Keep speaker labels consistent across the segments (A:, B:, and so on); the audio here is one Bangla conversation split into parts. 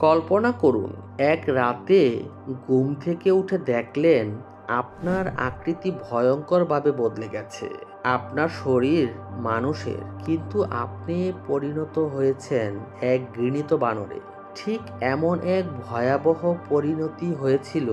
A: কল্পনা করুন, এক রাতে ঘুম থেকে উঠে দেখলেন আপনার আকৃতি ভয়ঙ্করভাবে বদলে গেছে। আপনার শরীর মানুষের, কিন্তু আপনি পরিণত হয়েছেন এক ঘৃণিত বানরে। ঠিক এমন এক ভয়াবহ পরিণতি হয়েছিল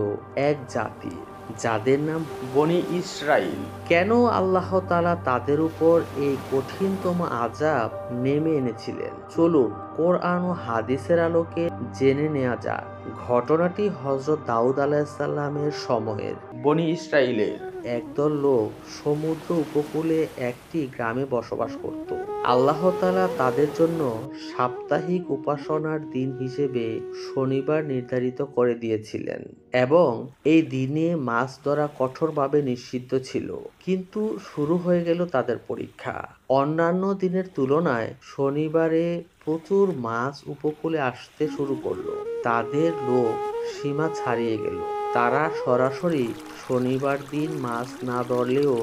A: এক জাতির, যাদের নাম
B: বনি ইসরাইল।
A: কেন আল্লাহ তাআলা তাদের উপর এই কঠিনতম আযাব নেমে এনেছিলেন, চলুন কোরআন ও হাদিসের আলোকে জেনে নেওয়া যাক। ঘটনাটি হযরত দাউদ আলাইহিসসালামের সময়ের।
B: বনি ইসরাইলের
A: একদল লোক সমুদ্র উপকূলে একটি গ্রামে বসবাস করত। আল্লাহ তাআলা তাদের জন্য সাপ্তাহিক উপাসনার দিন হিসেবে শনিবার নির্ধারিত করে দিয়েছিলেন এবং এই দিনে মাছ ধরা কঠোরভাবে নিষিদ্ধ ছিল। কিন্তু শুরু হয়ে গেল তাদের পরীক্ষা। অন্যান্য দিনের তুলনায় শনিবারে প্রচুর মাছ উপকূলে আসতে শুরু করলো। তাদের লোভ সীমা ছাড়িয়ে গেল। তারা সরাসরি শনিবার দিন মাছ না ধরলেও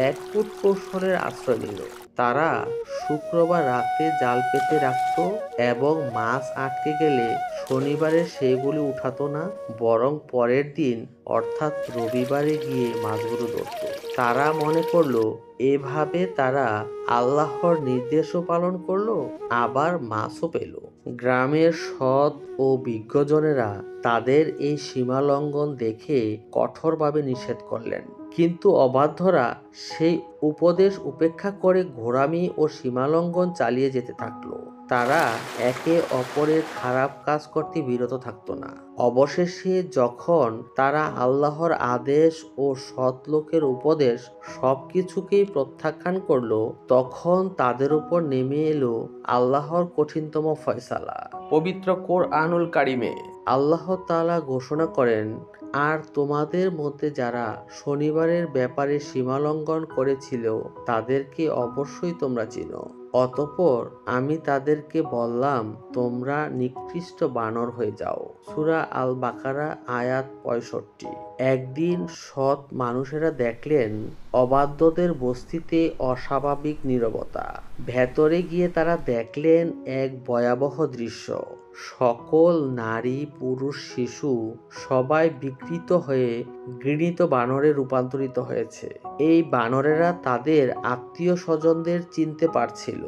A: এক কূটকৌশলের আশ্রয় নিল। তারা শুক্রবার রাতে জাল পেতে রাখত এবং মাছ আটকে গেলে শনিবারে সেগুলি উঠাতো না, বরং পরের দিন অর্থাৎ রবিবারে গিয়ে মাছগুলো ধরত। তারা মনে করলো এভাবে তারা আল্লাহর নির্দেশও পালন করলো, আবার মাছও পেল। গ্রামের সৎ ও বিজ্ঞজনেরা তাদের এই সীমালঙ্ঘন দেখে কঠোরভাবে নিষেধ করলেন, কিন্তু অবাধ্যরা সেই উপদেশ উপেক্ষা করে ঘোরামি ও সীমালঙ্ঘন চালিয়ে যেতে থাকলো। তারা একে অপরের খারাপ কাজ করতে বিরত থাকতো না। অবশেষে যখন তারা আল্লাহর আদেশ ও সৎ লোকের উপদেশ সবকিছুকেই প্রত্যাখ্যান করলো, তখন তাদের উপর নেমে এলো আল্লাহর কঠিনতম ফয়সালা।
B: পবিত্র কোরআনুল কারিমে
A: আল্লাহ তাআলা ঘোষণা করেন, আর তোমাদের মধ্যে যারা শনিবারের ব্যাপারে সীমালঙ্ঘন করেছিল তাদেরকে অবশ্যই তোমরা চিনো। অতঃপর আমি তাদেরকে বললাম, তোমরা নিকৃষ্ট বানর হয়ে যাও। সূরা আল বাকারা আয়াত ৬৫। একদিন সৎ মানুষেরা দেখলেন অবাধ্যদের বস্তিতে অস্বাভাবিক নীরবতা। ভেতরে গিয়ে তারা দেখলেন এক ভয়াবহ দৃশ্য। সকল নারী পুরুষ শিশু সবাই বিকৃত হয়ে ঘৃণিত বানরে রূপান্তরিত হয়েছে। এই বানরেরা তাদের আত্মীয় স্বজনদের চিনতে পারছিল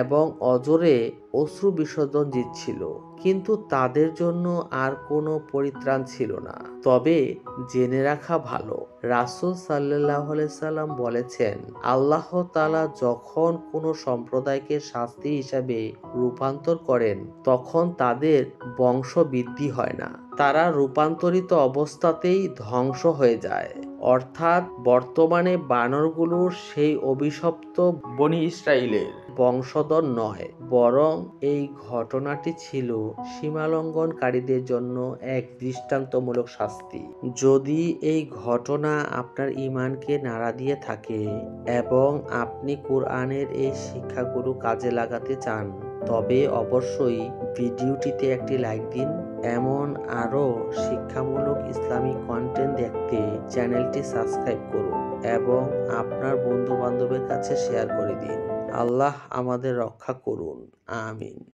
A: এবং অজোরে অশ্রু বিসর্জন দিচ্ছিল, কিন্তু তাদের জন্য আর কোনো পরিত্রাণ ছিল না। তবে জেনে রাখা ভালো, রাসূল সাল্লাল্লাহু আলাইহি সাল্লাম বলেছেন, আল্লাহ তাআলা যখন কোনো সম্প্রদায়কে শাস্তি হিসাবে রূপান্তর করেন তখন তাদের বংশ বৃদ্ধি হয় না, তারা রূপান্তরিত অবস্থাতেই ধ্বংস হয়ে যায়। অর্থাৎ বর্তমানে বানরগুলো সেই অভিশপ্ত
B: বনি ইসরাইলের
A: বংশধর নয়, বরং এই ঘটনাটি ছিল সীমালঙ্ঘনকারীদের জন্য এক দৃষ্টান্তমূলক শাস্তি। যদি এই ঘটনা আপনার ঈমানকে নাড়া দিয়ে থাকে এবং আপনি কোরআনের এই শিক্ষাগুলো কাজে লাগাতে চান, তবে অবশ্যই ভিডিওটিতে একটি লাইক দিন। এমন আরও শিক্ষামূলক ইসলামিক কন্টেন্ট দেখতে চ্যানেলটি সাবস্ক্রাইব করুন এবং আপনার বন্ধু বান্ধবের কাছে শেয়ার করে দিন। আল্লাহ আমাদের রক্ষা করুন, আমিন।